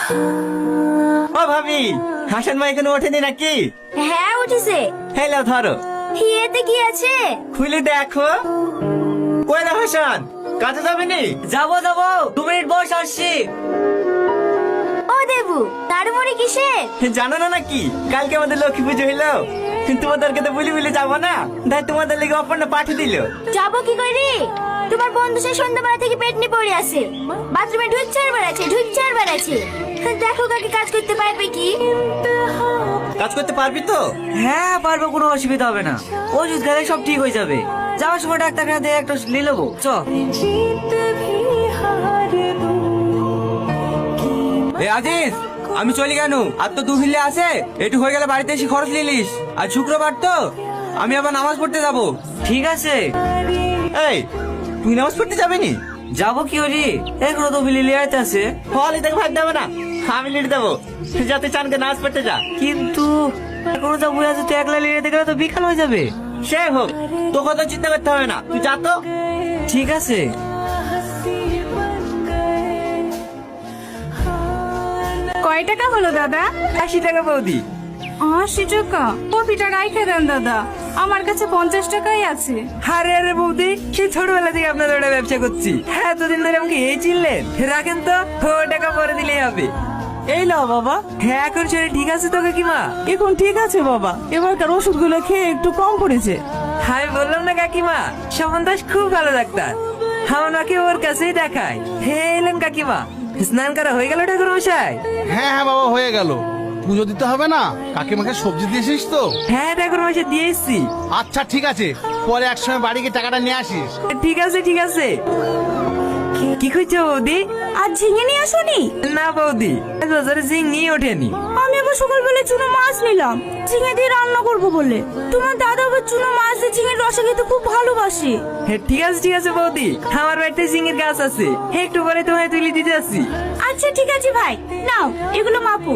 ও ভাবি, হাসান ভাই এখানে ওঠেনি নাকি? হ্যাঁ উঠেছে। হ্যালো ধরো, এতে কি আছে? খুলে দেখো। কই রে হাসান, কাজে যাবে নি? যাবো 2 মিনিট বস, আসছি। ও দেবু, তাড়াহুড়ি কিসে? জানো না নাকি কালকে আমাদের লক্ষ্মী পুজো হইলো? তোমাদেরকে তো বলি যাবো না, তাই তোমাদের লেগে অপর্ণা পাঠিয়ে দিল। যাবো কি করে? তোমার বন্ধু সে সন্ধ্যাবেলা থেকে পেট নিয়ে পড়ে আছে, বাথরুমে ঢুকছে আর বেড়াচ্ছে। দেখো কাকে কাজ করতে পারবে কি? কাজ করতে পারবি তো? হ্যাঁ পারবো, কোনো অসুবিধা হবে না। ওষুধ খেলে সব ঠিক হয়ে যাবে। যাওয়ার সময় ডাক্তারখানা দিয়ে একটা নিয়ে নেবো। চ। এ আজিজ, আমি চলি কেন? আর তো 2 হিলে আছে, একটু হয়ে গেলে বাড়িতে এসে খরচ নিলিস। আর শুক্রবার তো আমি আবার নামাজ পড়তে যাব। ঠিক আছে। এই, তুই নামাজ পড়তে যাবি নি? যাবো কি করি, এখনো তো বিলি লিয়াইতে আছে। ফলে দেখে ভাগ দেবে না, আমি লিড দেবো যাতে চানকে নামাজ পড়তে যা। কিন্তু এখনো যাবো, আজ তো একলা লিয়াইতে গেলে তো বিকাল হয়ে যাবে। সে হোক, তোকে তো চিন্তা করতে হবে না, তুই যা তো। ঠিক আছে। কয় টাকা হলো দাদা? 80 টাকা বৌদি। 80 টাকা? কপিটা রাইখে দেন দাদা, আমার কাছে 50 টাকাই আছে। আরে আরে বৌদি, সেই ছোটবেলা থেকে আপনাদের ওটা ব্যবসা করছি। হ্যাঁ, এতদিন ধরে আমাকে এই চিনলেন? রাখেন তো, ও টাকা পরে দিলেই হবে। এই নাও বাবা। হ্যাঁ, এখন শরীর ঠিক আছে তো কাকিমা? এখন ঠিক আছে বাবা, এবারকার ওষুধগুলো খেয়ে একটু কম পড়েছে। আমি বললাম না কাকিমা, স্বপন দাস খুব ভালো ডাক্তার। আমার মাকে ওর কাছেই দেখাই। হে এলেন কাকিমা, স্নান করা হয়ে গেল ঠাকুর মশাই? হ্যাঁ হ্যাঁ বাবা, হয়ে গেল। পুজো দিতে হবে না? কাকিমাকে সবজি দিয়েছিস তো? হ্যাঁ ঠাকুর মশাই দিয়ে এসছি। আচ্ছা ঠিক আছে, পরে একসময় বাড়ি গিয়ে টাকাটা নিয়ে আসিস। ঠিক আছে ঠিক আছে। কি খুঁজছো বৌদি? আর ঝিঙে নিয়ে আসোনি? না বৌদি, বাজারে ঝিঙে ওঠেনি। আমি আবার সকালবেলা চুনো মাছ নিলাম, ঝিঙে দিয়ে রান্না করবো বলে। তোমার দাদা আবার চুনো মাছ দিয়ে ঝিঙের রসা খেতে খুব ভালোবাসে। হ্যাঁ ঠিক আছে বৌদি, আমার বাড়িতে ঝিঙের গাছ আছে, একটু পরে তোমায় তুলে দিতে আসছি। আচ্ছা ঠিক আছে ভাই, নাও এগুলো মাপো।